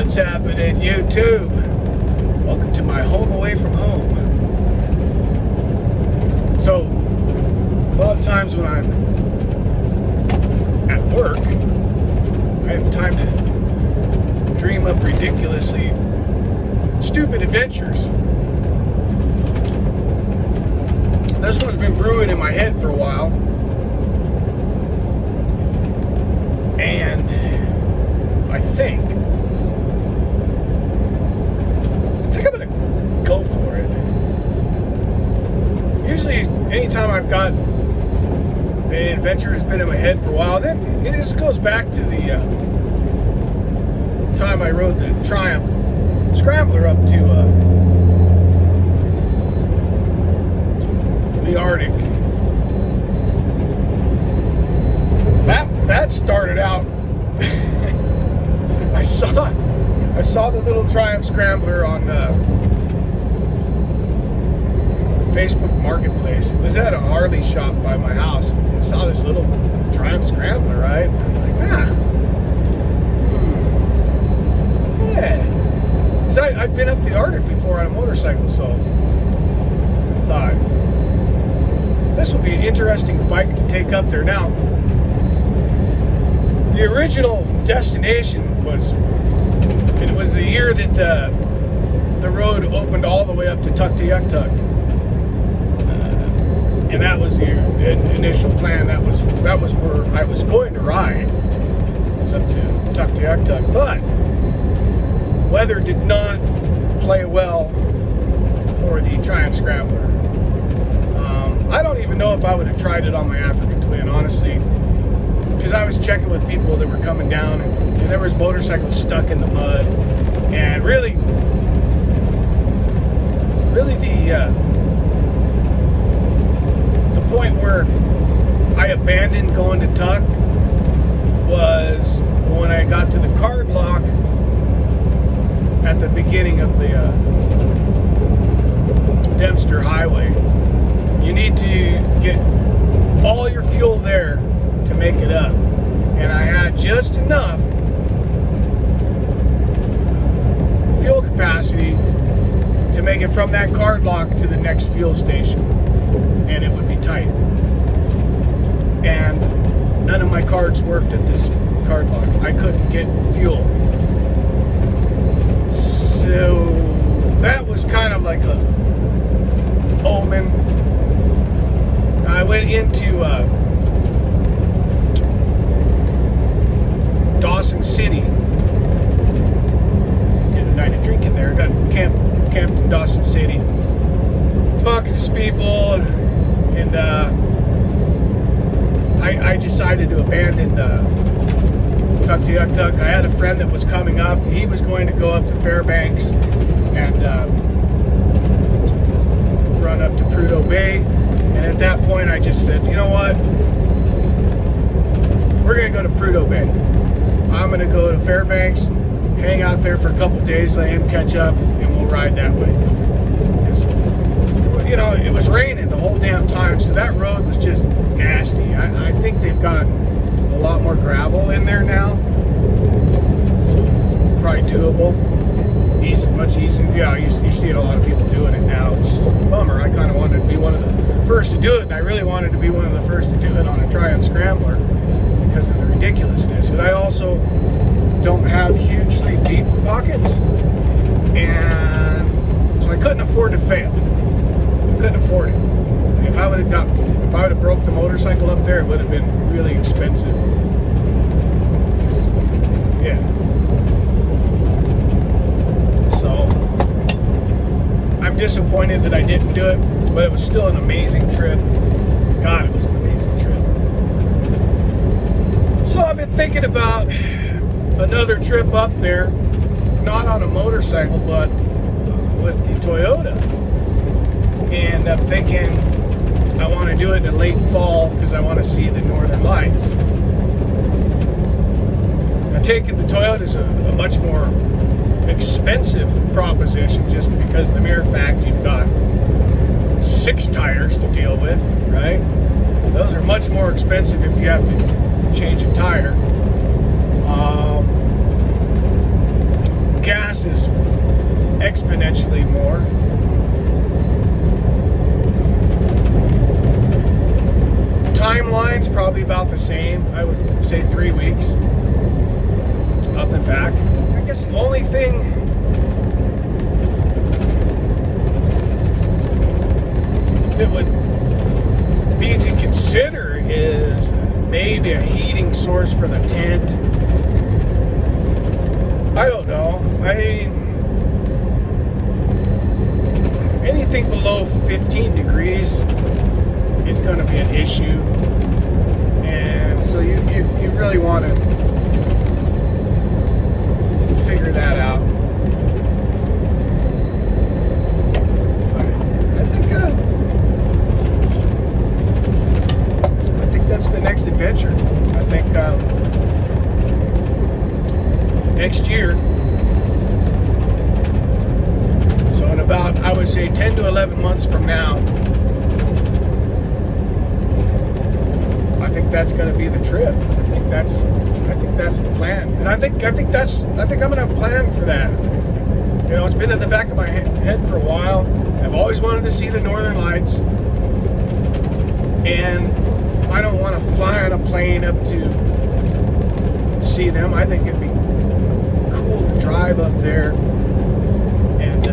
What's happening, YouTube? Welcome to my home away from home. So, a lot of times when I'm at work, I have time to dream up ridiculously stupid adventures. This one's been brewing in my head for a while. And I think I'm gonna go for it. Usually, anytime I've got an adventure has been in my head for a while, then it just goes back to the time I rode the Triumph Scrambler up to the Arctic. That started out. I saw the little Triumph Scrambler on Facebook Marketplace. It was at a Harley shop by my house. I saw this little Triumph Scrambler, right? I'm like, yeah. Because I'd been up the Arctic before on a motorcycle, so I thought this would be an interesting bike to take up there. Now, the original destination was the year that the road opened all the way up to Tuktoyaktuk, and that was the initial plan. That was where I was going to ride. It was up to Tuktoyaktuk, but weather did not play well for the Triumph Scrambler. I don't even know if I would have tried it on my African Twin, honestly, because I was checking with people that were coming down, and there was motorcycles stuck in the mud, and really the point where I abandoned going to Tuck was when I got to the card lock at the beginning of the Dempster Highway. You need to get all your fuel there to make it up, and I had just enough fuel capacity to make it from that card lock to the next fuel station, and it would be tight. And none of my cards worked at this card lock. I couldn't get fuel. So that was kind of like a omen. I went into Dawson City. Did a night of drinking there. Got camped in Dawson City. Talking to people, and I decided to abandon Tuktoyaktuk. I had a friend that was coming up. He was going to go up to Fairbanks and run up to Prudhoe Bay. And at that point, I just said, you know what? We're going to go to Prudhoe Bay. I'm going to go to Fairbanks, hang out there for a couple days, let him catch up, and we'll ride that way. Because, you know, it was raining the whole damn time, so that road was just nasty. I think they've got a lot more gravel in there now. So, probably doable. Easy, much easier. Yeah, you see a lot of people doing it now. It's a bummer. I kind of wanted to be one of the first to do it, and I really wanted to be one of the first to do it on a Triumph Scrambler because of the ridiculousness. But I also don't have hugely deep pockets, and so I couldn't afford to fail. I couldn't afford it. If I would have broke the motorcycle up there, it would have been really expensive. Yeah. I'm disappointed that I didn't do it, but it was still an amazing trip. God, it was an amazing trip. So I've been thinking about another trip up there, not on a motorcycle, but with the Toyota. And I'm thinking I want to do it in late fall because I want to see the Northern Lights. I take it the Toyota is a much more expensive proposition just because of the mere fact you've got 6 tires to deal with, right? Those are much more expensive if you have to change a tire. say 3 weeks up and back. I guess the only thing that would be to consider is maybe a heating source for the tent. I don't know. Anything below 15 degrees is going to be an issue, and so you really want to figure that out. I think that's the next adventure. I think next year. So in about, I would say, 10 to 11 months from now, I think that's going to be the trip. I think that's the plan, and I think I'm going to plan for that. You know, it's been in the back of my head for a while. I've always wanted to see the Northern Lights, and I don't want to fly on a plane up to see them. I think it'd be cool to drive up there and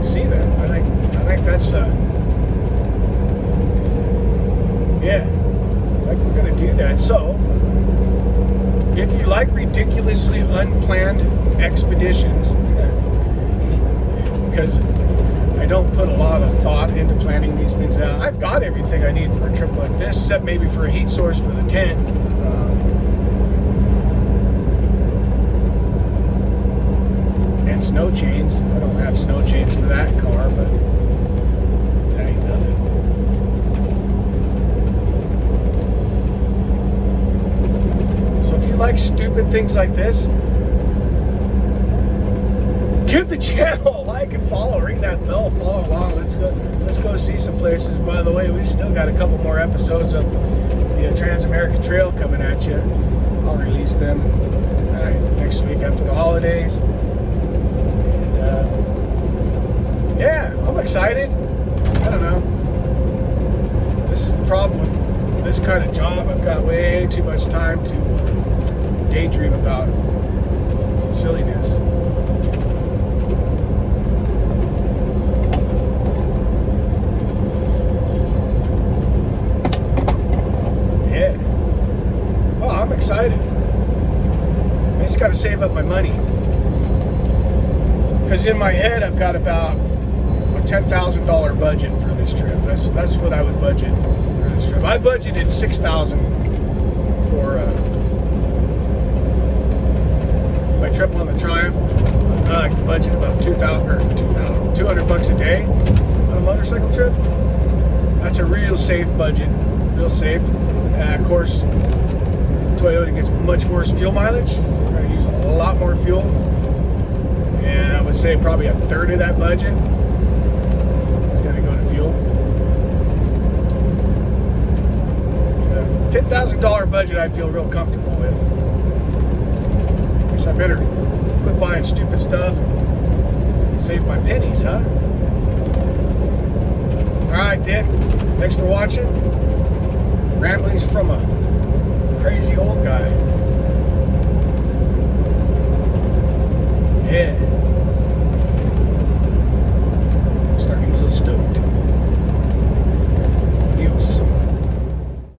see them. I think that's yeah. Like, we're gonna do that. So, if you like ridiculously unplanned expeditions, because I don't put a lot of thought into planning these things out. I've got everything I need for a trip like this, except maybe for a heat source for the tent. And snow chains. I don't have snow chains for that car, but that ain't nothing. So if you like stupid things like this, give the channel a like and follow. Ring that bell. Follow along. Let's go see some places. By the way, we've still got a couple more episodes of the Trans-American Trail coming at you. I'll release them next week after the holidays. And yeah, I'm excited. I don't know. This is the problem with this kind of job. I've got way too much time to daydream about silliness. Excited. I just got to save up my money, because in my head I've got about a $10,000 budget for this trip. That's what I would budget for this trip. I budgeted $6,000 for my trip on the Triumph. I like to budget about $200 a day on a motorcycle trip. That's a real safe budget, real safe. Of course, Toyota gets much worse fuel mileage. We're going to use a lot more fuel, and I would say probably a third of that budget is going to go to fuel. So $10,000 budget I feel real comfortable with. Guess I better quit buying stupid stuff and save my pennies, huh? Alright then, thanks for watching. Ramblings from a crazy old guy.